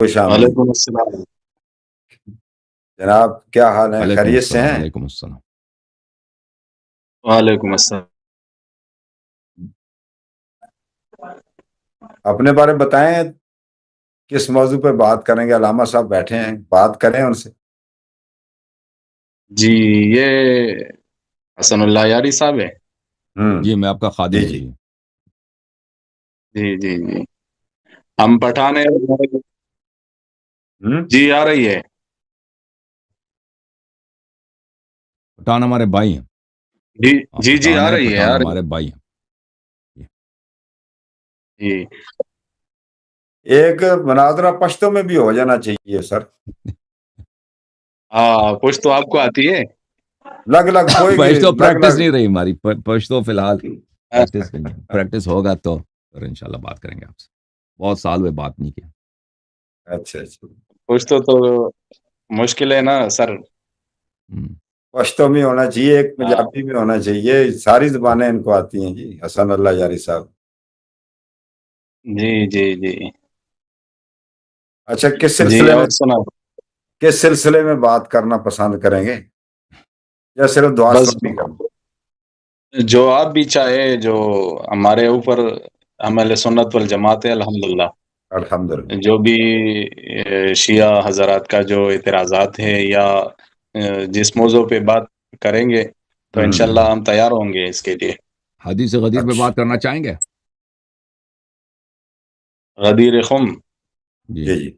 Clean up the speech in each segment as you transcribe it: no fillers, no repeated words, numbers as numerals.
خوش آمدید وعلیکم السلام. جناب، کیا حال ہے؟ وعلیکم خیریت سے السلام. ہیں؟ وعلیکم السلام. وعلیکم السلام. اپنے بارے میں بتائیں، کس موضوع پہ بات کریں گے؟ علامہ صاحب بیٹھے ہیں، بات کریں ان سے. جی، یہ حسن اللہ یاری صاحب ہے. جی میں آپ کا خادم جی ہوں. جی جی جی جی ہم پٹھانے. ہوں جی آ رہی ہے. پٹھان ہمارے بھائی ہیں. جی آپ جی جی پٹھان آ ہیں، رہی ہے پٹھان آ رہی ہمارے بھائی ہیں. جی. ایک مناظرہ پشتوں میں بھی ہو جانا چاہیے سر. ہاں، کچھ تو آپ کو آتی ہے. لگ لگ کوئی پشتو لگ پریکٹس لگ نہیں رہی ہماری. پشتو فی الحال پریکٹس نہیں ہے. پریکٹس ہوگا تو پھر انشاءاللہ بات کریں گے آپ سے. بہت سال ہوئے بات نہیں کیا. اچھا اچھا، کچھ تو مشکل ہے نا سر. پشتوں میں ہونا چاہیے، ایک ہاں. پنجابی میں ہونا چاہیے. ساری زبانیں ان کو آتی ہیں جی، حسن اللہ یاری صاحب. جی جی جی اچھا، جی اور سنا. کس سلسلے میں بات کرنا پسند کریں گے، یا صرف دعا بس سلام بھی کرنا؟ جو آپ بھی چاہے، جو ہمارے اوپر عمل سنت والجماعت ہے الحمدللہ. الحمدللہ. جو بھی شیعہ حضرات کا جو اعتراضات ہے یا جس موضوع پہ بات کریں گے تو انشاءاللہ ہم تیار ہوں گے اس کے لیے. حدیث غدیر پہ اچھا بات کرنا چاہیں گے؟ غدیر خم. جی جی جی.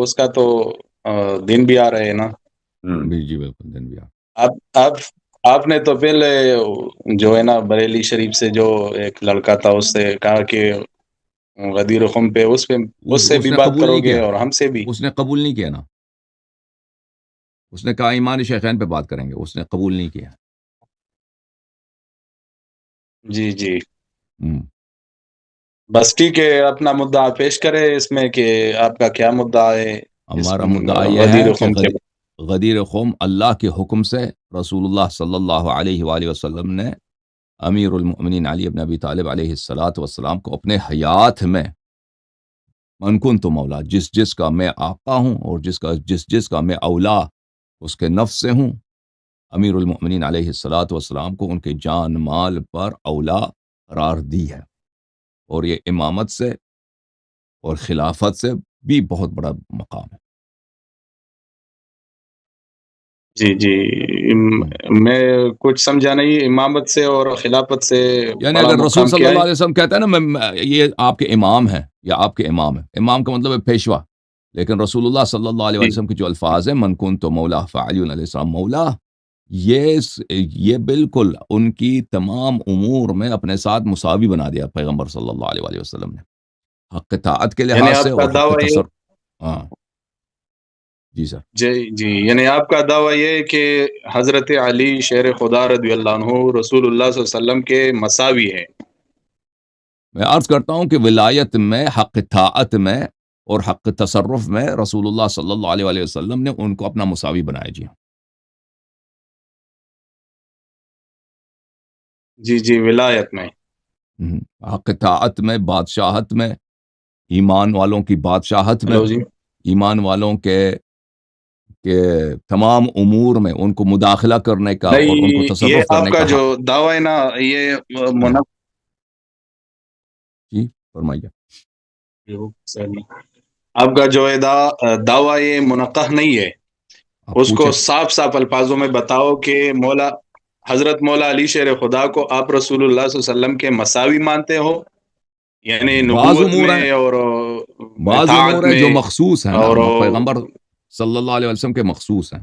اس کا تو دن بھی آ رہے ہیں نا. جی بالکل دن بھی آپ آپ نے تو پہلے جو ہے نا بریلی شریف سے جو ایک لڑکا تھا اس سے کہا کہ غدیر خم پہ اس سے اس بھی نے بات قبول کرو نہیں گے کیا. اور ہم سے بھی. اس نے قبول نہیں کیا نا. اس نے کہا ایمان شیخین پہ بات کریں گے. اس نے قبول نہیں کیا. جی جی بس ٹھیک ہے، اپنا مدعا پیش کرے اس میں کہ آپ کا کیا مدعا ہے. ہمارا مدعا یہ ہے غدیر کہ خم کے. غدیر قوم اللہ کے حکم سے رسول اللہ صلی اللہ علیہ وآلہ وسلم نے امیر المؤمنین علی بن ابی طالب علیہ الصلاۃ والسلام کو اپنے حیات میں من کنت مولا، جس کا میں آقا ہوں اور جس کا میں اولا اس کے نفس سے ہوں، امیر المؤمنین علیہ الصلاۃ والسلام کو ان کے جان مال پر اولا قرار دی ہے. اور یہ امامت سے اور خلافت سے بھی بہت بڑا مقام ہے. جی جی میں کچھ سمجھا نہیں، امامت سے اور خلافت سے یعنی بڑا اگر رسول مقام صلی کیا اللہ ہے. علیہ وسلم کہتا ہے نا یہ آپ کے امام ہیں یا آپ کے امام ہیں، امام کا مطلب ہے پیشوا. لیکن رسول اللہ صلی اللہ علیہ جی وسلم کے جو الفاظ ہیں من کنت مولا فعلی علیہ السلام مولا، یہ بالکل ان کی تمام امور میں اپنے ساتھ مساوی بنا دیا پیغمبر صلی اللہ علیہ وسلم نے، حق طاعت کے یعنی لحاظ سے آپ کا اور حق دعویٰ یہ. تصر. ہاں جی سر. جی جی یعنی آپ کا دعویٰ یہ ہے کہ حضرت علی شیر خدا رضی اللہ عنہ رسول اللہ صلی اللہ علیہ وسلم کے مساوی ہے. میں عرض کرتا ہوں کہ ولایت میں، حق طاعت میں اور حق تصرف میں رسول اللہ صلی اللہ علیہ وسلم نے ان کو اپنا مساوی بنایا. جی جی جی ولایت میں. حق طاعت میں، بادشاہت میں، ایمان والوں کی بادشاہت میں، ہلو جی. ایمان والوں کے تمام امور میں ان کو مداخلہ کرنے کا اور ان کو نہیں، یہ تصرف آپ کرنے کا کا جو حق. دعویٰ ہے نا یہ جی فرمائیے. آپ کا جو ہے دعویٰ یہ منقح نہیں ہے. آپ اس کو پوچھیں. صاف صاف الفاظوں میں بتاؤ کہ حضرت مولا علی شیر خدا کو آپ رسول اللہ صلی اللہ علیہ وسلم کے مساوی مانتے ہو، یعنی بعض نبوت امور ہیں میں اور بعض اطاعت امور ہیں میں جو مخصوص ہیں نا اور پیغمبر صلی اللہ علیہ وسلم کے مخصوص ہیں.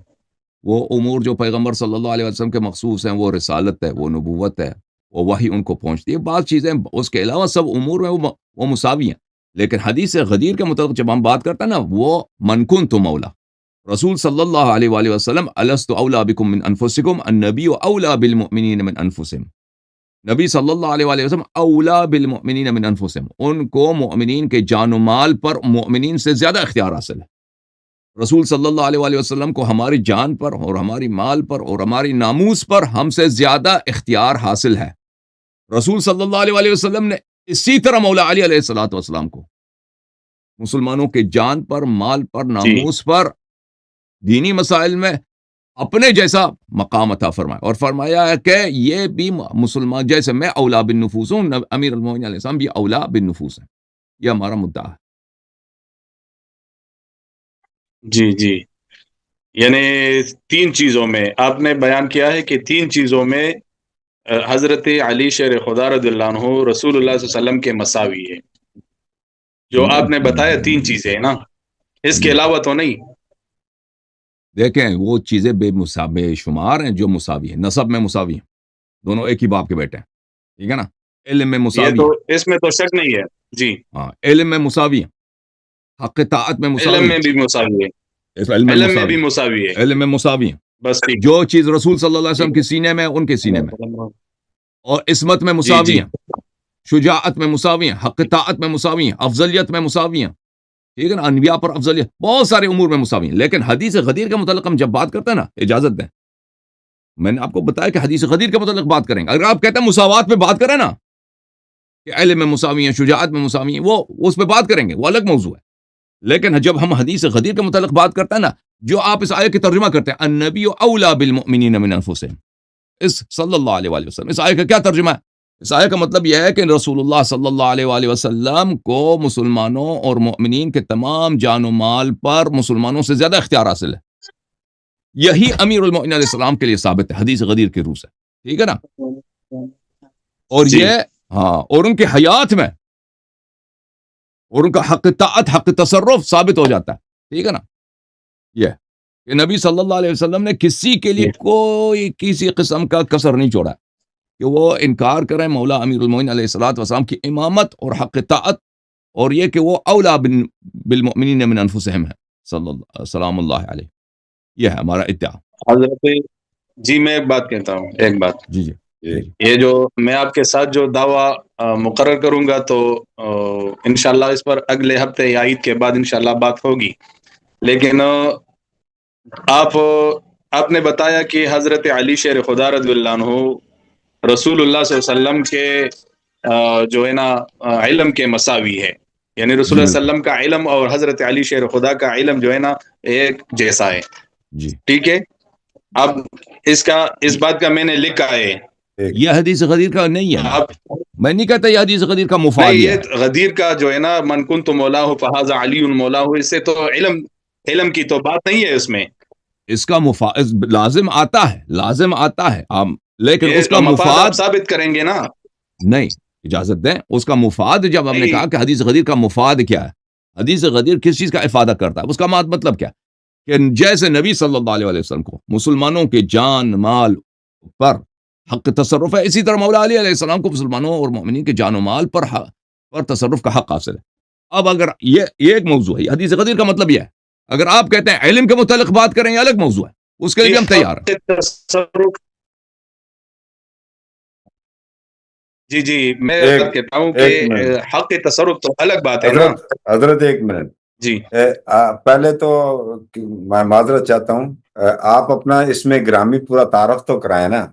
وہ امور جو پیغمبر صلی اللہ علیہ وسلم کے مخصوص ہیں، وہ رسالت ہے، وہ نبوت ہے، وہ وحی ان کو پہنچتی ہے. بعض چیزیں اس کے علاوہ سب امور میں وہ مساوی ہیں. لیکن حدیث غدیر کے مطابق جب ہم بات کرتے ہیں نا، وہ من کنت مولا رسول صلی اللہ علیہ وآلہ وسلم الست اولا بکم من انفسکم النبی اولا بالمؤمنین من انفسهم. نبی صلی اللہ علیہ وآلہ وسلم اولا بالمؤمنین من انفسهم، ان کو مؤمنین کے جان و مال پر مؤمنین سے زیادہ اختیار حاصل ہے. رسول صلی اللہ علیہ وآلہ وسلم کو ہماری جان پر اور ہماری مال پر اور ہماری ناموس پر ہم سے زیادہ اختیار حاصل ہے. رسول صلی اللہ علیہ وآلہ وسلم نے اسی طرح مولا علی علیہ الصلوۃ والسلام کو مسلمانوں کے جان پر، مال پر، جی ناموس پر، دینی مسائل میں اپنے جیسا مقام عطا فرمایا، اور فرمایا ہے کہ یہ بھی مسلمان جیسے میں اولا بالنفوس ہوں، امیر المومنین علیہ السلام بھی اولا بالنفوس ہیں. یہ ہمارا مدعا ہے. جی جی، یعنی 3 چیزوں میں آپ نے بیان کیا ہے کہ 3 چیزوں میں حضرت علی شیر خدا رضی اللہ عنہ رسول اللہ صلی اللہ علیہ وسلم کے مساوی ہے. جو آپ نے بتایا 3 چیزیں ہیں نا، اس کے علاوہ تو نہیں. دیکھیں وہ چیزیں بے شمار ہیں جو مساوی ہیں. نسب میں مساوی ہیں، دونوں ایک ہی باپ کے بیٹے ہیں، ٹھیک ہے نا. علم میں یہ مساوی تو ہیں، اس میں تو شک نہیں ہے. جی، ہاں علم میں مساوی ہیں، حق طاعت میں مساوی علم میں ہیں، بھی مساوی ہے، اس علم میں علم میں مساوی بھی ہیں، مساوی ہے. علم میں مساوی ہیں. بس ٹھیک. جو چیز رسول صلی اللہ علیہ وسلم ٹھیک کے سینے میں ان کے سینے میں، ہے. اور عصمت میں جی مساوی جی ہیں، شجاعت میں مساوی ہیں، حق طاعت میں مساوی ہیں، افضلیت میں مساوی ہیں، ٹھیک ہے نا. انبیاء پر افضلیت بہت سارے امور میں مساوی ہیں. لیکن حدیث غدیر کے متعلق ہم جب بات کرتے ہیں نا، اجازت دیں، میں نے آپ کو بتایا کہ حدیث غدیر کے متعلق بات کریں گے. اگر آپ کہتے ہیں مساوات پہ بات کریں نا، کہ علم میں مساوی ہیں، شجاعت میں مساوی ہیں، وہ اس پہ بات کریں گے، وہ الگ موضوع ہے. لیکن جب ہم حدیث غدیر کے متعلق بات کرتے ہیں نا، جو آپ اس آیت کی ترجمہ کرتے ہیں، النبی اولا بالمؤمنین من انفسہم، اس صلی اللہ علیہ وآلہ وسلم، اس آیت کا کیا ترجمہ ہے؟ اس آیت کا مطلب یہ ہے کہ رسول اللہ صلی اللہ علیہ وآلہ وسلم کو مسلمانوں اور مؤمنین کے تمام جان و مال پر مسلمانوں سے زیادہ اختیار حاصل ہے. یہی امیر المؤمنین علیہ السلام کے لیے ثابت ہے حدیث غدیر کی روح سے، ٹھیک ہے نا. اور جی یہ ہاں، اور ان کی حیات میں اور ان کا حق طاعت، حق تصرف ثابت ہو جاتا ہے، ٹھیک ہے نا. یہ کہ نبی صلی اللہ علیہ وسلم نے کسی کے لیے کوئی کسی قسم کا کسر نہیں چھوڑا کہ وہ انکار کریں مولا امیر المومنین علیہ الصلوۃ والسلام کی امامت اور حق طاعت، اور یہ کہ وہ اولا بالمؤمنین من انفسہم ہے، صلی اللہ سلام اللہ علیہ. یہ ہے ہمارا ادعا. حضرت. جی میں ایک بات کہتا ہوں، ایک بات. جی جی جی یہ جو میں آپ کے ساتھ جو دعویٰ مقرر کروں گا تو انشاءاللہ اس پر اگلے ہفتے یا عید کے بعد انشاءاللہ بات ہوگی. لیکن آپ نے بتایا کہ حضرت علی شیر خدا رضی اللہ عنہ رسول اللہ صلی اللہ علیہ وسلم کے جو ہے نا علم کے مساوی ہے. یعنی رسول جی اللہ صلی اللہ بالکل علیہ وسلم کا علم اور حضرت علی شیر خدا کا علم جو ہے نا ایک جیسا ہے. جی. ٹھیک ہے. اب اس بات کا میں نے لکھا ہے. یہ حدیث غدیر کا نہیں ہے نا، اب میں نہیں کہتا یہ حدیث غدیر کا مفاد نہیں، یہ یہ ہے. غدیر کا جو ہے نا من کنت مولاه فهذا علی مولاه، اس سے تو علم کی تو بات نہیں ہے اس میں. اس کا مفاد لازم آتا ہے، لازم آتا ہے لیکن اس کا یہ مفاد آپ مفاد ثابت کریں گے نا. نہیں. اجازت دیں، اس کا مفاد جب ہم نے نہیں. کہا کہ حدیث غدیر کا مفاد کیا ہے، حدیث غدیر کس چیز کا افادہ کرتا ہے، اس کا مطلب کیا کہ جیسے نبی صلی اللہ علیہ وسلم کو مسلمانوں کے جان مال پر حق تصرف ہے، اسی طرح مولا علی علیہ السلام کو مسلمانوں اور مومنین کے جان و مال پر تصرف کا حق حاصل ہے. اب اگر یہ ایک موضوع ہے، حدیث غدیر کا مطلب یہ ہے. اگر آپ کہتے ہیں علم کے متعلق بات کریں، یہ الگ موضوع ہے، اس کے لیے بھی ہم تیار ہیں. حق تصرف. جی جی میں بات کہتا ہوں کہ حق تصرف تو الگ بات ہے نا. حضرت ایک منٹ. جی پہلے تو میں معذرت چاہتا ہوں، آپ اپنا اس میں گرامی پورا تعارف تو کرائیں نا،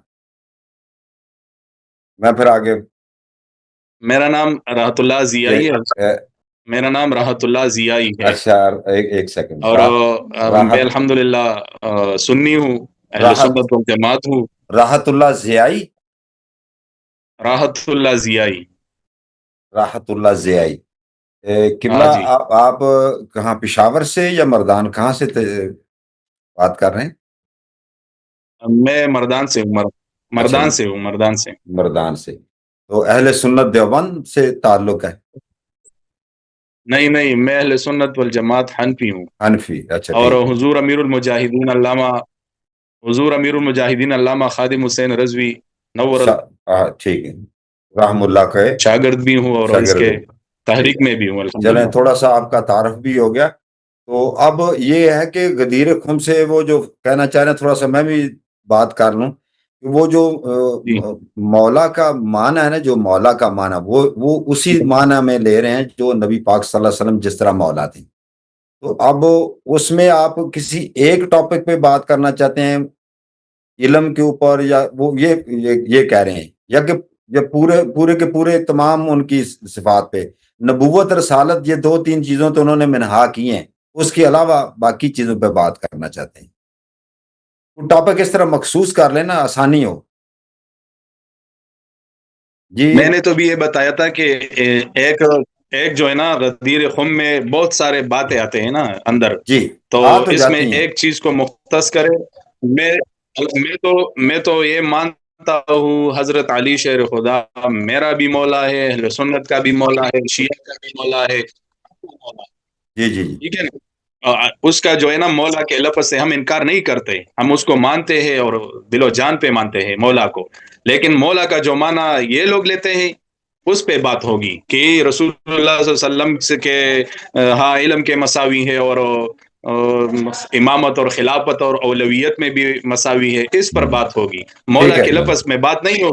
میں پھر آگے. میرا نام راحت اللہ ضیائی ہے. میرا نام راحت اللہ ضیائی ہے. اچھا ایک سیکنڈ. اور میں الحمدللہ سنی ہوں، اہل سنت والجماعت ہوں. راحت اللہ ضیائی. راحت اللہ ضیائی. راحت اللہ ضیائی. قبلہ جی. آپ کہاں پشاور سے یا مردان کہاں سے بات کر رہے ہیں؟ میں مردان سے ہوں. مردان سے ہوں. مردان سے. تو اہل سنت دیوبند سے تعلق ہے؟ نہیں، میں اہل سنت والجماعت حنفی ہوں. حنفی. اچھا. اور حضور امیر المجاہدین علامہ خادم حسین رضوی نور ٹھیک ہے، رحم اللہ کا شاگرد بھی ہوں اور اس کے تحریک میں بھی ہوں. چلیں تھوڑا سا آپ کا تعارف بھی ہو گیا. تو اب یہ ہے کہ غدیر خم سے وہ جو کہنا چاہ رہے ہیں، تھوڑا سا میں بھی بات کر لوں. وہ جو مولا کا معنی ہے نا، جو مولا کا معنی وہ اسی معنی میں لے رہے ہیں جو نبی پاک صلی اللہ علیہ وسلم جس طرح مولا تھے. تو اب اس میں آپ کسی ایک ٹاپک پہ بات کرنا چاہتے ہیں علم کے اوپر، یا وہ یہ کہہ رہے ہیں، یا کہ پورے کے پورے تمام ان کی صفات پہ، نبوت رسالت یہ 2-3 چیزوں تو انہوں نے منہا کی ہیں، اس کے علاوہ باقی چیزوں پہ بات کرنا چاہتے ہیں۔ ٹاپک اس طرح مخصوص کر لینا آسانی ہو۔ جی میں نے تو بھی یہ بتایا تھا کہ ایک جو ہے نا غدیر خم میں بہت سارے باتیں آتے ہیں نا اندر، جی تو آ تو اس میں جاتی ہیں۔ ایک چیز کو مختص کرے، میں تو یہ مانتا ہوں حضرت علی شیر خدا میرا بھی مولا ہے، اہل سنت کا بھی مولا ہے، شیعہ کا بھی مولا ہے، جی جی جی ٹھیک ہے نا۔ اس کا جو ہے نا مولا کے لفظ سے ہم انکار نہیں کرتے، ہم اس کو مانتے ہیں اور دل و جان پہ مانتے ہیں مولا کو، لیکن مولا کا جو معنی یہ لوگ لیتے ہیں اس پہ بات ہوگی کہ رسول اللہ صلی اللہ علیہ وسلم سے کہ ہاں علم کے مساوی ہے اور امامت اور خلافت اور اولویت میں بھی مساوی ہے، اس پر بات ہوگی، مولا ٹھیک کے ہے لفظ میں بات نہیں ہو۔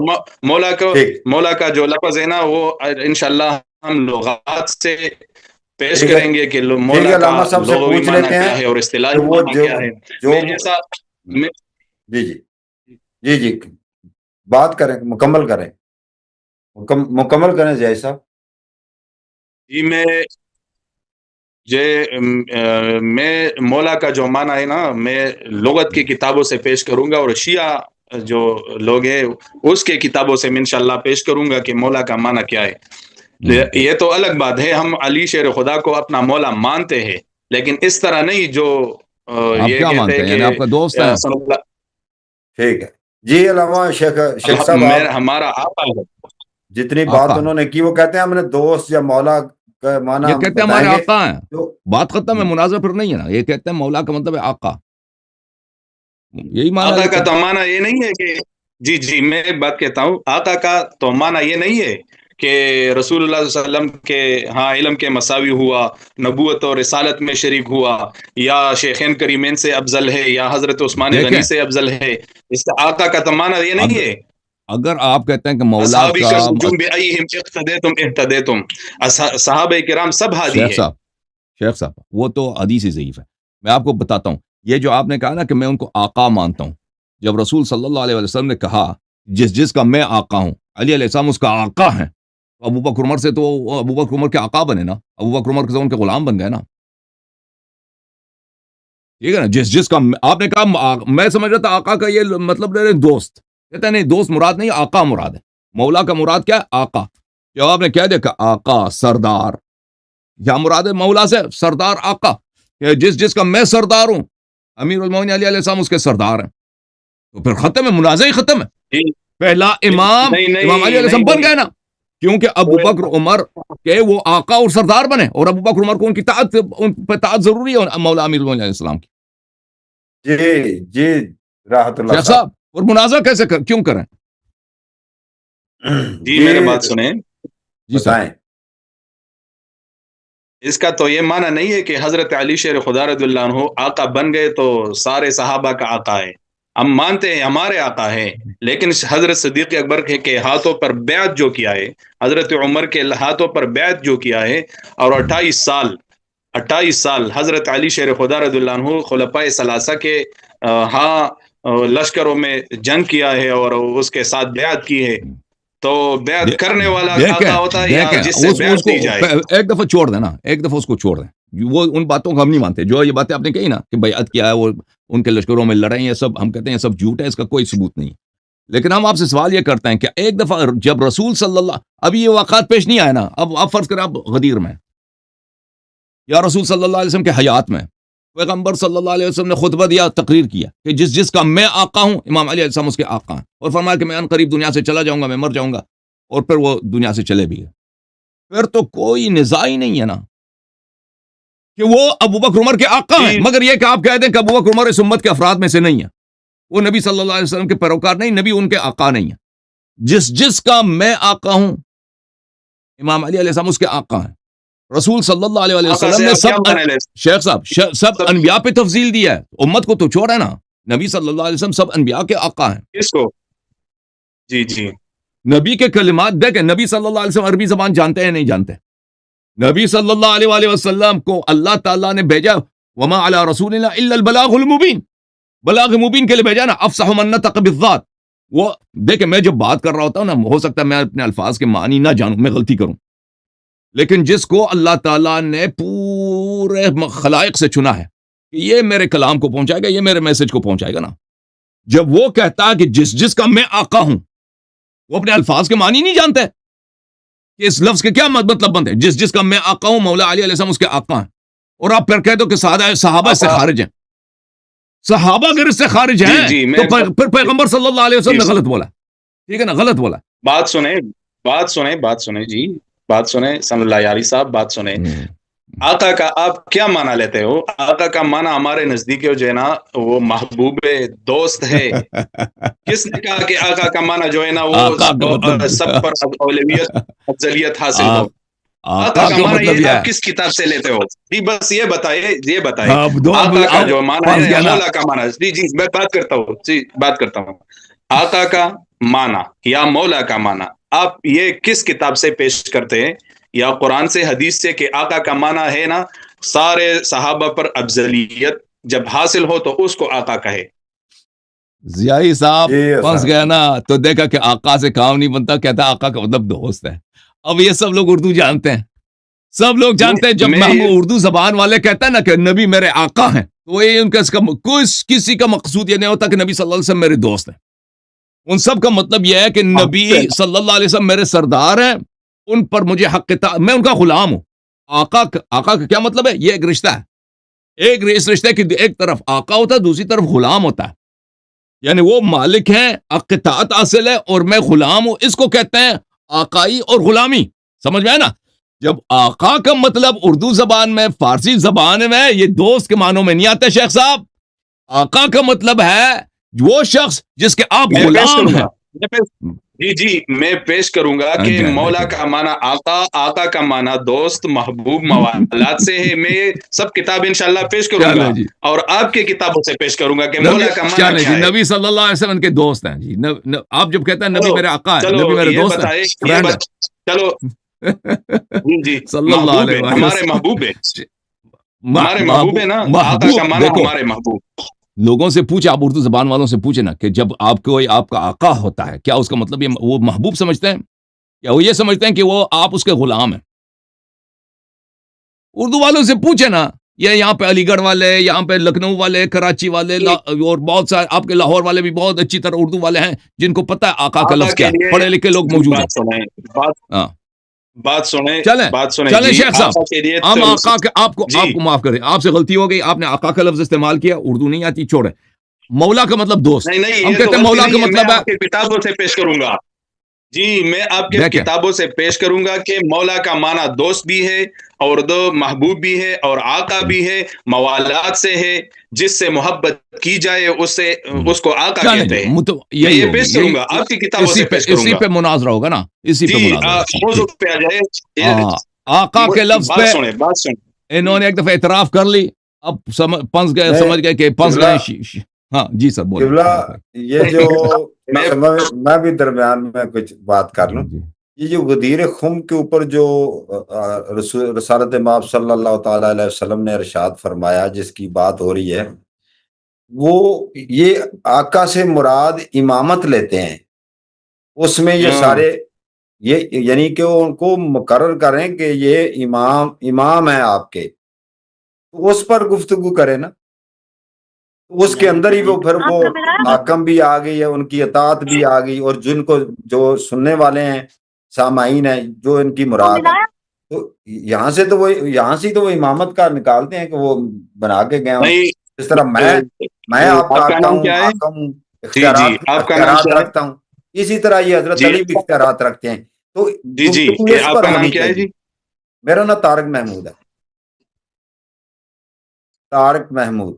ٹھیک مولا کا جو لفظ ہے نا وہ انشاءاللہ ہم لغات سے پیش ٹھیک ہے کریں گے کہ ٹھیک مولا ہے، کا علامہ صاحب سے لغوی پوچھ معنی لیتے کیا ہیں ہے اور کہ اصطلاحی وہ معنی کیا ہے۔ جو میں جیسا جی جی جی جی بات کریں، مکمل کریں، مکمل کریں جی صاحب۔ جی میں مولا کا جو معنی ہے نا میں لغت کی کتابوں سے پیش کروں گا، اور شیعہ جو لوگ ہیں اس کے کتابوں سے میں انشاءاللہ پیش کروں گا کہ مولا کا معنی کیا ہے۔ یہ تو الگ بات ہے، ہم علی شیر خدا کو اپنا مولا مانتے ہیں، لیکن اس طرح نہیں جو آپ یہ کیا کہتے مانتے ہیں ہیں؟ کہ یعنی آپ کا دوست ہے؟ ٹھیک ہے جی، علامہ شیخ صاحب آپ ہمارا آقا ہے۔ جتنی بات آقا انہوں نے کی وہ کہتے ہیں ہم نے دوست یا مولا کا معنی یہ کہتے ہیں بتائیں ہمارے گے آقا ہیں، جو بات ختم ہے، مناظر پھر نہیں ہے نا، یہ کہتے ہیں مولا کا مطلب ہے آقا، یہی معنی آقا لیتے کا ہیں۔ تو معنی یہ نہیں ہے کہ جی میں بات کہتا ہوں، آقا کا تو معنی یہ نہیں ہے کہ رسول اللہ صلی اللہ علیہ وسلم کے ہاں علم کے مساوی ہوا، نبوت اور رسالت میں شریک ہوا، یا شیخین کریمین سے افضل ہے، یا حضرت عثمان دیکھیں غنی سے افضل ہے۔ اس کا آقا کا تو معنی یہ نہیں ہے۔ اگر آپ کہتے ہیں کہ مولا اصحابی کا کا نجوم بأیہم اقتدیتم اہتدیتم، صحابہ کرام سب ہادی ہے۔ شیخ صاحب وہ تو حدیث ضعیف ہے، میں آپ کو بتاتا ہوں۔ یہ جو آپ نے کہا نا کہ میں ان کو آقا مانتا ہوں، جب رسول صلی اللہ علیہ وسلم نے کہا جس کا میں آقا ہوں، علی علیہ السلام اس کا آقا ہیں، تو ابو بکر عمر سے تو ابو بکر عمر کے آقا بنے نا، ابو بکر عمر سے ان کے غلام بن گئے نا، ٹھیک ہے نا۔ جس کا آپ نے کہا، میں سمجھ رہا تھا آقا کا یہ مطلب لے رہے دوست، کہتے ہیں نہیں، دوست مراد نہیں، آقا مراد ہے۔ مولا کا مراد کیا ہے؟ آقا۔ جب آپ نے کہہ دیا کہ آقا سردار، کیا مراد ہے مولا سے؟ سردار آقا، کہ جس کا میں سردار ہوں، امیر المومنین علی علیہ السلام اس کے سردار ہیں، تو پھر ختم ہے، منازع ہی ختم ہے۔ پہلا امام علی علیہ السلام بن گئے نا، کیونکہ ابو بکر عمر کے وہ آقا اور سردار بنے، اور ابو بکر عمر کو ان کی طاعت، ان پہ طاعت ضروری ہے مولا امیر المومنین علیہ السلام کی۔ جی جی راحت اللہ شیخ صاحب اور منازع کیسے کیوں کریں؟ جی میرے بات سنیں، جی بتائیں۔ اس کا تو یہ معنی نہیں ہے کہ حضرت علی شیر خدا رضی اللہ عنہ آقا بن گئے تو سارے صحابہ کا آقا ہے۔ ہم مانتے ہیں ہمارے آقا ہے، لیکن حضرت صدیق اکبر کے ہاتھوں پر بیعت جو کیا ہے، حضرت عمر کے ہاتھوں پر بیعت جو کیا ہے، اور 28 سال حضرت علی شیر خدا رضی اللہ عنہ خلفائے ثلاثہ کے لشکروں میں جنگ کیا ہے اور اس کے ساتھ بیعت کی ہے، تو بیعت کرنے والا آقا ہوتا ہے یا جس سے بیعت دی جائے؟ ایک دفعہ چھوڑ دینا، ایک دفعہ اس کو چھوڑ دیں، وہ ان باتوں کو ہم نہیں مانتے، جو یہ باتیں آپ نے کہی نا کہ بیعت کیا ہے، وہ ان کے لشکروں میں لڑیں، یہ سب ہم کہتے ہیں سب جھوٹ ہے، اس کا کوئی ثبوت نہیں۔ لیکن ہم آپ سے سوال یہ کرتے ہیں کہ ایک دفعہ جب رسول صلی اللہ، اب یہ واقعات پیش نہیں آئے نا، اب آپ فرض کریں آپ غدیر میں یا رسول صلی اللہ علیہ وسلم کے حیات میں پیغمبر صلی اللہ علیہ وسلم نے خطبہ دیا، تقریر کیا کہ جس کا میں آقا ہوں، امام علی علیہ السلام اس کے آقا ہیں، اور فرمایا کہ میں ان قریب دنیا سے چلا جاؤں گا، میں مر جاؤں گا، اور پھر وہ دنیا سے چلے بھی گئے، پھر تو کوئی نزاع ہی نہیں ہے نا کہ وہ ابو بکر عمر کے آقا ہیں۔ مگر یہ کہ آپ کہہ دیں کہ ابو بکر عمر اس امت کے افراد میں سے نہیں ہے، وہ نبی صلی اللہ علیہ وسلم کے پیروکار نہیں، نبی ان کے آقا نہیں ہے۔ جس کا میں آقا ہوں، امام علی علیہ السلام اس کے آقا ہیں۔ رسول صلی اللہ علیہ وسلم نے شیخ صاحب سب انبیاء پہ تفضیل دیا ہے، امت کو تو چھوڑا نا، نبی صلی اللہ علیہ وسلم سب انبیاء کے آقا ہیں۔ کس کو؟ جی نبی کے کلمات دیکھیں، نبی صلی اللہ علیہ وسلم عربی زبان جانتے ہیں نہیں جانتے؟ نبی صلی اللہ علیہ وسلم کو اللہ تعالیٰ نے بھیجا، وما علی رسولنا الا البلاغ المبین، بلاغ مبین کے لیے بھیجا نا، افصح من نطق بالذات۔ وہ دیکھیں، میں جب بات کر رہا ہوتا ہوں نا، ہو سکتا ہے میں اپنے الفاظ کے معنی نہ جانوں، میں غلطی کروں، لیکن جس کو اللہ تعالیٰ نے پورے خلائق سے چنا ہے کہ یہ میرے کلام کو پہنچائے گا، یہ میرے میسج کو پہنچائے گا نا، جب وہ کہتا ہے کہ جس کا میں آقا ہوں، وہ اپنے الفاظ کے معنی نہیں جانتا ہے کہ اس لفظ کے کیا مطلب بنتے ہیں. جس کا میں آقا ہوں، مولا علی علیہ السلام اس کے آقا ہیں، اور آپ پھر کہہ دو کہ صحابہ اس سے خارج ہیں. صحابہ اگر اس سے خارج ہیں تو پھر پیغمبر صلی اللہ علیہ وسلم نے غلط بولا. ٹھیک ہے نا، غلط بولا. بات سنیں جی، بات سنیں سم اللہ یاری صاحب، بات سنیں. آقا کا آپ کیا معنی لیتے ہو؟ آقا کا معنی ہمارے نزدیک جو ہے نا وہ محبوب دوست ہے. کس نے کہا کہ آقا کا معنی جو ہے نا وہ سب پر اولویت افضلیت حاصل ہو؟ آقا کا معنی یہ آپ کس کتاب سے لیتے ہو؟ جی بس یہ بتائیے آقا کا جو معنی ہے، مولا کا معنی. جی میں بات کرتا ہوں. آقا کا معنی یا مولا کا معنی آپ یہ کس کتاب سے پیش کرتے ہیں؟ یا قرآن سے، حدیث سے، کہ آقا کا معنی ہے نا سارے صحابہ پر افضلیت جب حاصل ہو تو اس کو آقا کہے. ضیائی صاحب پھنس گیا نا، تو دیکھا کہ آقا سے کام نہیں بنتا، کہتا آقا کا مطلب دوست ہے. اب یہ سب لوگ اردو جانتے ہیں، سب لوگ جانتے ہیں. جب اردو زبان والے کہتے ہیں نا کہ نبی میرے آقا ہیں، تو یہ ان کا کسی کا مقصود یہ نہیں ہوتا کہ نبی صلی اللہ علیہ وسلم میرے دوست ہیں. ان سب کا مطلب یہ ہے کہ نبی صلی اللہ علیہ وسلم میرے سردار ہیں، ان پر مجھے حق میں ان کا غلام ہوں. آقا کا کیا مطلب ہے؟ یہ ایک رشتہ ہے، اس رشتے کی ایک طرف آقا ہوتا ہے، دوسری طرف غلام ہوتا ہے. یعنی وہ مالک ہیں، اقطاعت حاصل ہے، اور میں غلام ہوں. اس کو کہتے ہیں آقائی اور غلامی. سمجھ میں ہے نا؟ جب آقا کا مطلب اردو زبان میں، فارسی زبان میں یہ دوست کے معنوں میں نہیں آتا شیخ صاحب. آقا کا مطلب ہے وہ شخص جس کے آپ غلام ہیں. جی میں پیش کروں گا کہ مولا کا معنی آقا کا معنی دوست، محبوب، موالات سے ہے. میں سب کتاب انشاءاللہ پیش کروں گا اور آپ کی کتابوں سے پیش کروں گا کہ مولا کا معنی کیا ہے. نبی صلی اللہ علیہ وسلم کے دوست ہیں جی. آپ جب کہتے ہیں نبی میرے آقا ہے، نبی میرے دوست ہیں، چلو جی صلی اللہ علیہ وسلم ہمارے محبوب ہے، ہمارے محبوب ہے نا. آقا کا معنی ہمارے محبوب. لوگوں سے پوچھے، آپ اردو زبان والوں سے پوچھے نا کہ جب آپ کا آقا ہوتا ہے، کیا اس کا مطلب یہ وہ محبوب سمجھتے ہیں یا وہ یہ سمجھتے ہیں کہ وہ آپ اس کے غلام ہیں؟ اردو والوں سے پوچھے نا. یہ یہاں پہ علی گڑھ والے، یہاں پہ لکھنؤ والے، کراچی والے، اور بہت سارے آپ کے لاہور والے بھی بہت اچھی طرح اردو والے ہیں جن کو پتہ ہے آقا کا لفظ کیا ہے. پڑھے لکھے لوگ موجود ہیں. بات سنیں چلیں شیخ صاحب، ہم آقا کے آپ کو معاف کریں، آپ سے غلطی ہو گئی، آپ نے آقا کا لفظ استعمال کیا، اردو نہیں آتی، چھوڑے. مولا کا مطلب دوست. ہم کہتے ہیں مولا کا مطلب ہے، کتابوں سے پیش کروں گا. جی میں آپ کے کتابوں سے پیش کروں گا کہ مولا کا معنی دوست بھی ہے اور دو محبوب بھی ہے اور آقا بھی ہے، موالات سے ہے، جس سے محبت کی جائے اس کو آقا کہتے ہیں. میں یہ پیش کروں گا، آپ کی کتابوں سے پیش کروں گا. اسی پہ مناظرہ ہوگا نا، اسی پہ مناظرہ. موضوع پہ آ جائے. آقا کے لفظ پہ انہوں نے ایک دفعہ اعتراف کر لی، اب سمجھ گئے کہ پنس گئے. ہاں جی سر بولے. یہ جو میں بھی درمیان میں کچھ بات کر لوں. یہ جو غدیر خم کے اوپر جو رسالت مآب صلی اللہ تعالی علیہ وسلم نے ارشاد فرمایا، جس کی بات ہو رہی ہے، وہ یہ آقا سے مراد امامت لیتے ہیں. اس میں یہ سارے یہ یعنی کہ ان کو مقرر کریں کہ یہ امام ہے آپ کے، تو اس پر گفتگو کریں نا. اس کے اندر ہی وہ پھر وہ حاکم بھی آ گئی ہے، ان کی اطاعت بھی آ گئی، اور جن کو جو سننے والے ہیں، سامعین ہیں، جو ان کی مراد ہے، تو یہاں سے تو وہ امامت کا نکالتے ہیں کہ وہ بنا کے گئے ہوں. اس طرح میں آپ کا آقا ہوں، حاکم ہوں، اختیارات رکھتا ہوں، اسی طرح یہ حضرت علی بھی اختیارات رکھتے ہیں. تو آپ کا نام کیا ہے جی؟ میرا نام طارق محمود ہے. طارق محمود.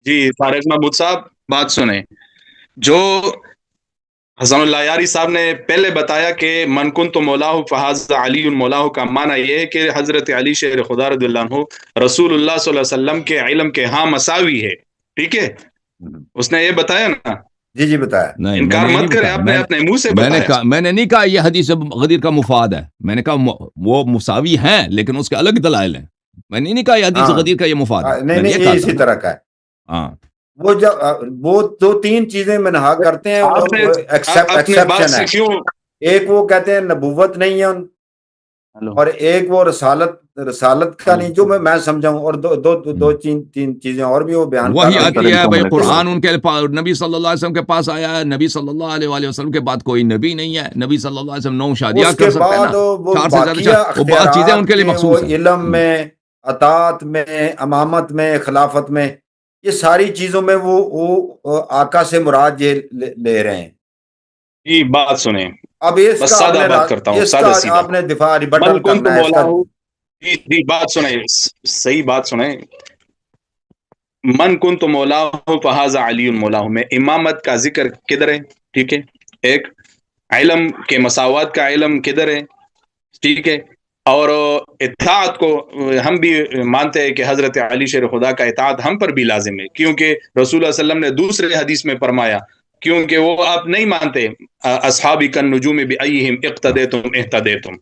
جی طارق محمود صاحب بات سنیں. جو حسن اللہ یاری صاحب نے پہلے بتایا کہ من کنت مولاہ فہذا علی مولاہ کا معنی یہ ہے کہ حضرت علی شیر خدا رضی اللہ عنہ رسول اللہ صلی اللہ علیہ وسلم کے علم کے ہاں مساوی ہے. ٹھیک ہے، اس نے یہ بتایا نا. جی بتایا. انکار مت کرے، آپ نے اپنے منہ سے بتایا. میں نے نہیں کہا یہ حدیث غدیر کا مفاد ہے، میں نے کہا وہ مساوی ہیں لیکن اس کے الگ دلائل ہیں. میں نے نہیں کہا یہ حدیث غدیر کا یہ مفاد ہے. نہیں یہ اسی طرح کا ہے. ہاں وہ دو تین چیزیں منہا کرتے ہیں، ایکسپشن ہے. ایک وہ کہتے ہیں نبوت نہیں ہے اور ایک وہ رسالت کا نہیں جو میں سمجھاؤں، اور دو تین چیزیں اور بھی وہ بیان وہی کر رہا آتی ہے بھائی، قرآن ان کے نبی صلی اللہ علیہ وسلم کے پاس آیا ہے، نبی صلی اللہ علیہ وآلہ وسلم کے بعد کوئی نبی نہیں ہے، نبی صلی اللہ علیہ وسلم 9 شادیاں اس کے کر سکتے ہیں بعد نا، وہ 4 سے زیادہ باقیہ وہ بعض چیزیں ان کے لیے اختیارات میں، مخصوص وہ ہیں۔ علم میں، اطاعت میں، امامت میں، خلافت میں، یہ ساری چیزوں میں وہ آقا سے مراد یہ لے رہے ہیں۔ جی بات سنیں، اب اس بس کا آپ سادہ نے بات کرتا ہوں، اس سادہ کا سیدھا۔ آپ نے دفاع من ریبٹل کنت کرنا ہے اس کا۔ مولاہ، جی بات سنیں، صحیح بات سنیں۔ من کنت مولاہ فہذا علی مولاہ میں امامت کا ذکر کدھر ہے؟ ٹھیک ہے، ایک علم کے مساوات کا علم کدھر ہے؟ ٹھیک ہے، اور اطاعت کو ہم بھی مانتے ہیں کہ حضرت علی شیر خدا کا اطاعت ہم پر بھی لازم ہے، کیونکہ رسول اللہ علیہ وسلم نے دوسرے حدیث میں فرمایا، کیونکہ وہ آپ نہیں مانتے، اصحابی کن نجوم بأیہم اقتدیتم اہتدیتم،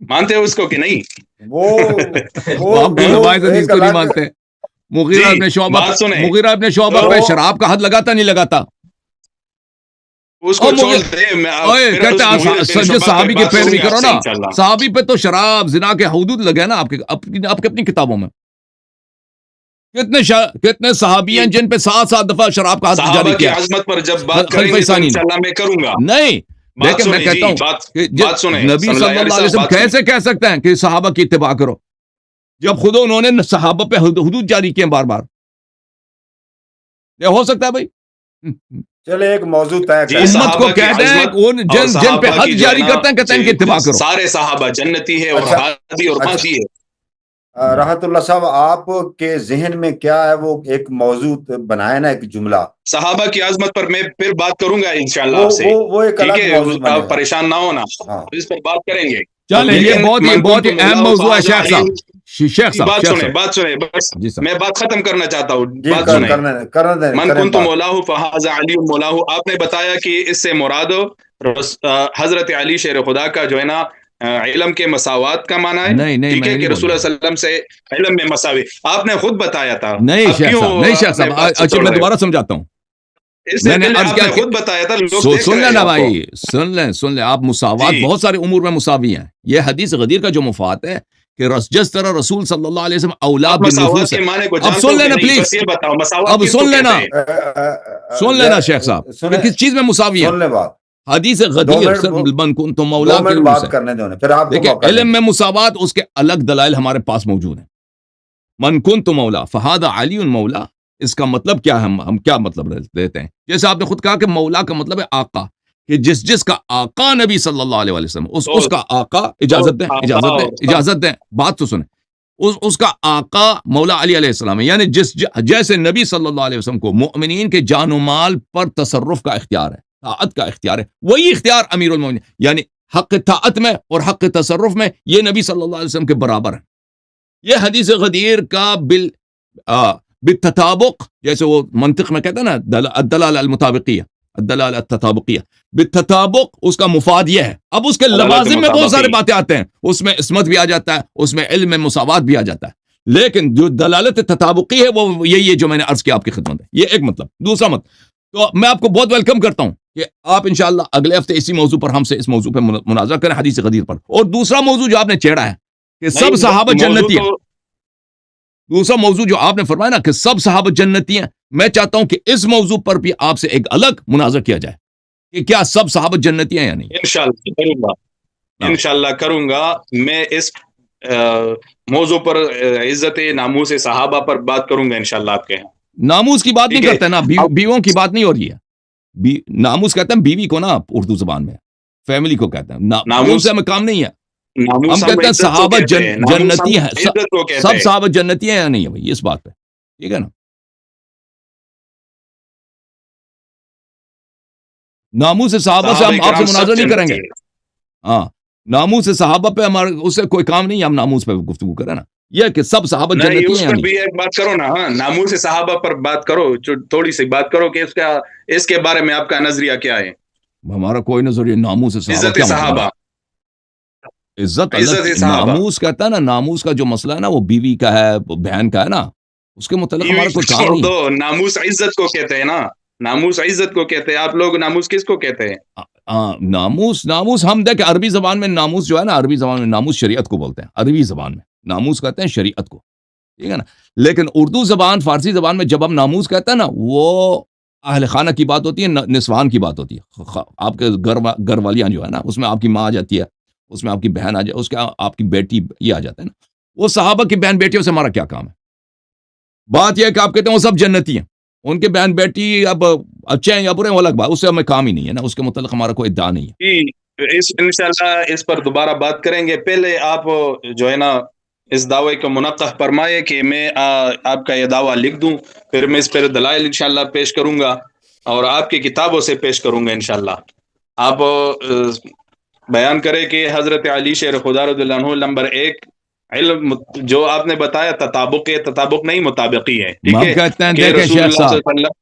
مانتے ہو اس کو کہ نہیں؟ وہ آپ کی روایت حدیث ایک کو نہیں الگ مانتے۔ مغیرہ ابن شعبہ بات سنیں، مغیرہ ابن شعبہ تو پہ شراب کا حد لگاتا نہیں لگاتا؟ اس کو چھوڑ دے، اوے کہتے ہیں سنجے صحابی کی پیروی کرو نا، صحابی پہ تو شراب زنا کے حدود لگے نا آپ کے اپنی کتابوں میں۔ کتنے صحابی ہیں جن پہ 7 دفعہ شراب کا حد جاری صحابہ کی کیا؟ عظمت پر جب بات کریں خلیفہ گے تو ثانی نے انشاءاللہ میں کروں گا۔ نہیں، لیکن میں کہتا ہوں کہ بات سنیں، نبی صلی اللہ علیہ وسلم کیسے کہہ سکتے ہیں کہ صحابہ کی اتباع کرو جب خود انہوں نے صحابہ پہ حدود جاری کیے بار بار؟ یہ ہو سکتا ہے بھائی؟ چلے ایک موضوع طے جی، کریں۔ امت کو صحابہ کی کہہ دیں عظمت کہ اور جن صحابہ پہ حد کی جو ہے جاری نا، کرتے ہیں کہتے ہیں ان کی اتباع کرو۔ سارے صحابہ جنتی ہے اور اچھا، ہادی اور مہدی ہے۔ راحت اللہ صاحب، آپ کے ذہن میں کیا ہے وہ ایک موضوع بنائے نا، ایک جملہ، صحابہ کی عظمت پر میں پھر بات کروں گا انشاءاللہ وہ آپ سے، وہ وہ ایک ٹھیک الگ ہے، موضوع بنے آپ گا۔ پریشان نہ ہونا، ہاں اس پر بات کریں گے۔ چلیں، یہ لیکن بہت ہی من بہت ہی کنت اہم مولاہ موضوع ہے فہذا شیخ صاحب۔ علی، شیخ صاحب، بات شیخ سنیں، صاحب، بات سنیں، بس جی صاحب، میں بات ختم کرنا چاہتا ہوں، جی، بات سنیں۔ کرنے من کریں کنت بات۔ مولاہ فہذا علی مولاہ، آپ نے بتایا کہ اس سے مراد حضرت علی شیر خدا کا جو ہے نا علم کے مساوات کا معنی ہے، نہیں نہیں، ٹھیک میں ہے، نہیں کہ بول رسول رہا اللہ ہوں۔ علیہ وسلم سے علم میں مساوی آپ نے خود بتایا تھا، نہیں اب شیخ کیوں صاحب، نہیں شیخ اپنے صاحب، بات سے اچھا توڑ میں رہے ہو؟ دوبارہ سمجھاتا ہوں۔ اس سے میں نے پہلے عرض آپ کیا نے کہ خود بتایا تھا، لوگ دیکھ سن رہے لیں ہیں نا آپ کو۔ بھائی، سن لیں آپ، مساوات جی بہت سارے امور میں مساوی ہیں۔ یہ حدیث غدیر کا جو مفاد ہے کہ جس طرح رسول صلی اللہ علیہ وسلم اولا آپ مساوات بالنفوس ہے۔ کے معنی کو اب جانتے سن ہو کہ لینا نہیں؟ پلیز، بس یہ بتاؤ مساوات اب کس کو سن کہتے لینا شیخ صاحب کہ کس چیز میں مساوی ہیں۔ سن لیں بات، حدیث 2 غدیر منٹ، صرف من کنت مولا 2 کے منٹ روح بات سے۔ کرنے دیں، پھر آپ کو دیکھیں، موقع دیں علم گے۔ میں مساوات اس کے الگ دلائل ہمارے پاس موجود ہیں۔ من کنت مولا فہذا علی مولا، اس کا مطلب کیا ہے؟ ہم کیا مطلب لیتے ہیں؟ جیسے آپ نے خود کہا کہ مولا کا مطلب ہے آقا، کہ جس کا آقا نبی صلی اللہ علیہ وسلم، اس کا آقا، اجازت دیں بات تو سنیں، اس کا آقا مولا علی علیہ السلام ہے، یعنی جیسے نبی صلی اللہ علیہ وسلم کو مؤمنین کے جان و مال پر تصرف کا اختیار ہے، طاعت کا اختیار ہے، وہی اختیار امیر المومنین، یعنی حق طاعت میں اور حق تصرف میں یہ نبی صلی اللہ علیہ وسلم کے برابر ہے۔ یہ حدیث غدیر کا بالتطابق، جیسے وہ منطق میں کہتے ہیں نا الدلالہ المطابقیہ، الدلالہ التطابقیہ، بالتطابق اس کا مفاد یہ ہے۔ اب اس کے لوازم میں بہت سارے باتیں آتے ہیں، اس میں عصمت بھی آ جاتا ہے، اس میں علم میں مساوات بھی آ جاتا ہے، لیکن جو دلالت تطابقی ہے وہ یہی ہے جو میں نے عرض کیا آپ کی خدمت ہے۔ یہ ایک مطلب۔ دوسرا مطلب، تو میں آپ کو بہت ویلکم کرتا ہوں کہ آپ انشاءاللہ اگلے ہفتے اسی موضوع پر ہم سے اس موضوع پہ مناظرہ کریں، حدیث غدیر پر۔ اور دوسرا موضوع جو آپ نے چھیڑا ہے کہ سب صحابہ جنتی ہیں، دوسرا موضوع جو آپ نے فرمایا نا کہ سب صحابہ جنتی ہیں، میں چاہتا ہوں کہ اس موضوع پر بھی آپ سے ایک الگ مناظرہ کیا جائے کہ کیا سب صحابہ جنتی ہیں یا نہیں۔ انشاءاللہ کروں گا، انشاءاللہ کروں گا۔ میں اس موضوع پر عزت ناموس صحابہ پر بات کروں گا انشاءاللہ آپ کے یہاں۔ ناموس کی بات نہیں کرتے نا، بیووں کی بات نہیں ہو رہی ہے۔ ناموس کہتے ہیں بیوی کو نا، اردو زبان میں فیملی کو کہتے ہیں، ناموس سے ہمیں کام نہیں ہے۔ ہم کہتے ہیں صحابہ جنتی ہیں، سب صحابہ جنتی ہیں یا نہیں ہے بھائی، اس بات پہ ٹھیک ہے نا۔ ناموس صحابہ سے ہم آپ سے مناظرہ نہیں کریں گے، ہاں، ناموس صحابہ پہ ہمارا اس سے کوئی کام نہیں ہے، ہم ناموس پہ گفتگو کریں نا۔ یہ کہ سب صحابہ جنتی ہیں یا نہیں، نہیں، ایک بات کرو نا، ہاں، ناموس صحابہ پر بات کرو، تھوڑی سی بات کرو کہ اس کے بارے میں آپ کا نظریہ کیا ہے؟ ہمارا کوئی نظریہ ناموس صحابہ عزت کیا مطلب صحابہ، ہے؟ عزت ناموس کہتا ہے نا، ناموس کا جو مسئلہ ہے نا وہ بیوی کا ہے، بہن کا ہے نا، اس کے متعلق ہمارا کوئی کام نہیں ہے۔ ناموس عزت کو کہتے ہیں نا، ناموس عزت کو کہتے ہیں، آپ لوگ ناموس کس کو کہتے ہیں؟ ناموس ہم دیکھ عربی زبان میں ناموس جو ہے نا، عربی زبان میں ناموس شریعت کو بولتے ہیں، عربی زبان میں ناموس کہتے ہیں شریعت کو، ٹھیک ہے نا. لیکن اردو زبان فارسی زبان میں جب ہم ناموس کہتے ہیں نا، وہ اہل خانہ کی بات ہوتی ہے، نسوان کی بات ہوتی ہے. آپ کے گھر والیاں جو ہے نا، اس میں آپ کی ماں آ جاتی ہے، اس میں آپ کی بہن آ جائے، اس کا آپ کی بیٹی یہ آ جاتا ہے نا. وہ صحابہ کی بہن بیٹیوں سے ہمارا کیا کام ہے؟ بات یہ ہے کہ آپ کہتے ہیں وہ سب جنتی ہیں، ان کے بہن بیٹی اب اچھے ہیں یا برے ہیں وہ الگ بات، اس سے ہمیں کام ہی نہیں ہے نا، اس کے متعلق ہمارا کوئی ادعا نہیں ہے. جی، انشاءاللہ اس پر دوبارہ بات کریں گے. پہلے آپ جو ہے نا اس دعوے کو منقح فرمائے کہ میں آپ کا یہ دعویٰ لکھ دوں، پھر میں اس پر دلائل انشاءاللہ پیش کروں گا اور آپ کی کتابوں سے پیش کروں گا انشاءاللہ. آپ بیان کریں کہ حضرت علی شیر خدا رضی اللہ عنہ نمبر 1 علم جو آپ نے بتایا تطابق ہے، تطابق نہیں مطابقی ہے، ٹھیک ہم ہے کہتے ہیں کہ دیکھیں رسول شیخ اللہ صلی صاحب، اللہ علیہ وسلم.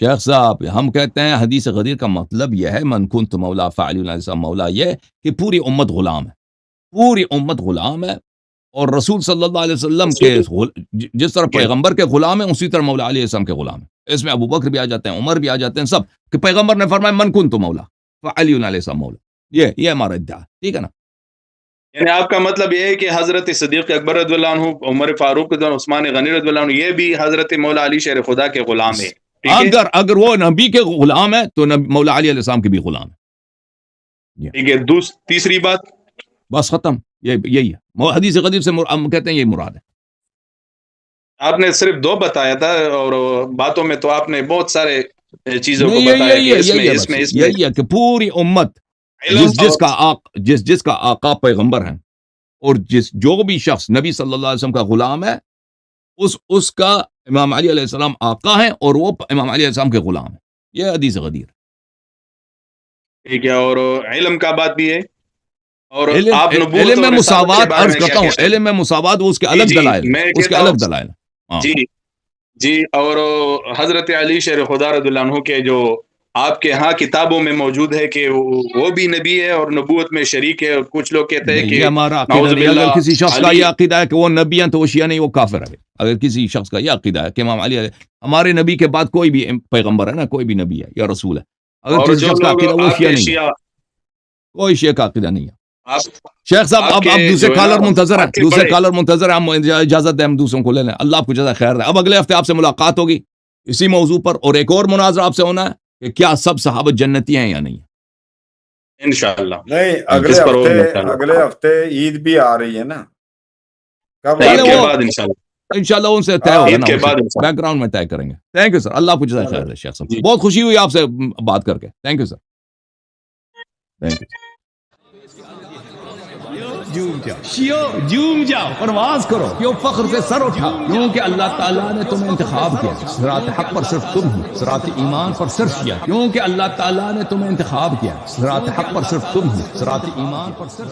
شیخ صاحب ہم کہتے ہیں حدیث غدیر کا مطلب یہ ہے من کنت مولا فعلی علیہ السلام مولا، یہ کہ پوری امت غلام ہے، پوری امت غلام ہے. اور رسول صلی اللہ علیہ وسلم کے جس طرح پیغمبر کے غلام ہیں اسی طرح مولا علیہ السلام کے غلام ہیں. اس میں ابو بکر بھی آ جاتے ہیں، عمر بھی آ جاتے ہیں، سب کہ پیغمبر نے فرمایا من کنت مولا فعلی علیہ السلام مولا. یہ ہمارا ادعا ہے، ٹھیک ہے نا. یعنی آپ کا مطلب یہ ہے کہ حضرت صدیق اکبر رضی اللہ عنہ، عمر فاروق رضی اللہ عنہ، عثمان غنی رضی اللہ عنہ، یہ بھی حضرت مولا علی شیر خدا کے غلام ہے، ٹھیک ہے. اگر وہ نبی کے غلام ہے تو مولا علی علیہ السلام کے بھی غلام ہے. ٹھیک ہے. تیسری بات بس ختم، یہی ہے حدیث غدیر سے ہم کہتے ہیں یہی مراد ہے. آپ نے صرف 2 بتایا تھا اور باتوں میں تو آپ نے بہت سارے چیزوں کو نہیں، بتایا کہ یہی ہے کہ پوری امت جس کا آقا پیغمبر ہے اور جو بھی شخص نبی صلی اللہ علیہ وسلم کا غلام ہے، اس کا امام علی علیہ السلام آقا ہے اور وہ امام علی علیہ السلام کے غلام ہے. یہ حدیث غدیر. ٹھیک ہے. اور علم کا بات بھی ہے، اور آپ نبوت علم میں اور رسالت کے مساوات بارے عرض میں کرتا کیا ہوں، کہتے ہیں؟ علم میں مساوات اس کے الگ دلائل، میں اس کے کہتا الگ ہوں دلائل. جی اور حضرت علی شیر خدا رضی اللہ عنہ کے جو آپ کے ہاں کتابوں میں موجود ہے کہ وہ بھی نبی ہے اور نبوت میں شریک ہے، اور کچھ لوگ کہتے ہیں نہیں، کہ یہ ہمارا عقیدہ نعوذ نہیں. باللہ اگر کسی شخص کا علی یہ عقیدہ ہے کہ وہ نبی ہیں تو وہ شیعہ نہیں، وہ کافر ہے. اگر کسی شخص کا یہ عقیدہ ہے کہ امام علی ہمارے نبی کے بعد کوئی بھی پیغمبر ہے نا، کوئی بھی نبی ہے یا رسول ہے، اگر اور کسی جو شخص کا لوگ عقیدہ وہ آپ شیعہ کے نہیں ہے، شیعہ کوئی شیعہ کا عقیدہ نہیں ہے. آپ شیخ صاحب آپ اب کے دوسرے جو ہے کالر نا منتظر ہیں، آپ کے دوسرے بڑے کالر منتظر ہیں. ہم اجازت دیں ہم دوسروں کو لے لیں. اللہ آپ کو جزائے خیر دے. اب اگلے ہفتے آپ سے ملاقات ہوگی اسی موضوع پر، اور ایک اور مناظرہ آپ سے ہونا ہے کہ کیا سب صحابہ جنتی ہیں یا نہیں. انشاءاللہ نہیں، اگلے ہفتے عید بھی آ رہی ہے نا، کب آ عید رہی کے ہے؟ بعد انشاءاللہ انشاءاللہ ان سے طے ہوگا عید نا، کے ان سے بعد انشاءاللہ. بیک گراؤنڈ میں طے کریں گے. تھینک یو سر، اللہ آپ کو جزائے خیر دے. شیخ صاحب جی بہت خوشی ہوئی آپ سے بات کر کے. Thank you sir, thank you. جھوم جاؤ، پرواز کرو، کیوں فخر سے سر اٹھا، کیونکہ اللہ تعالیٰ نے تمہیں انتخاب کیا. صراط حق پر صرف تم ہو، صراط ایمان پر صرف کیا، کیونکہ اللہ تعالیٰ نے تمہیں انتخاب کیا. صراط حق پر صرف تم ہو، صراط ایمان پر صرف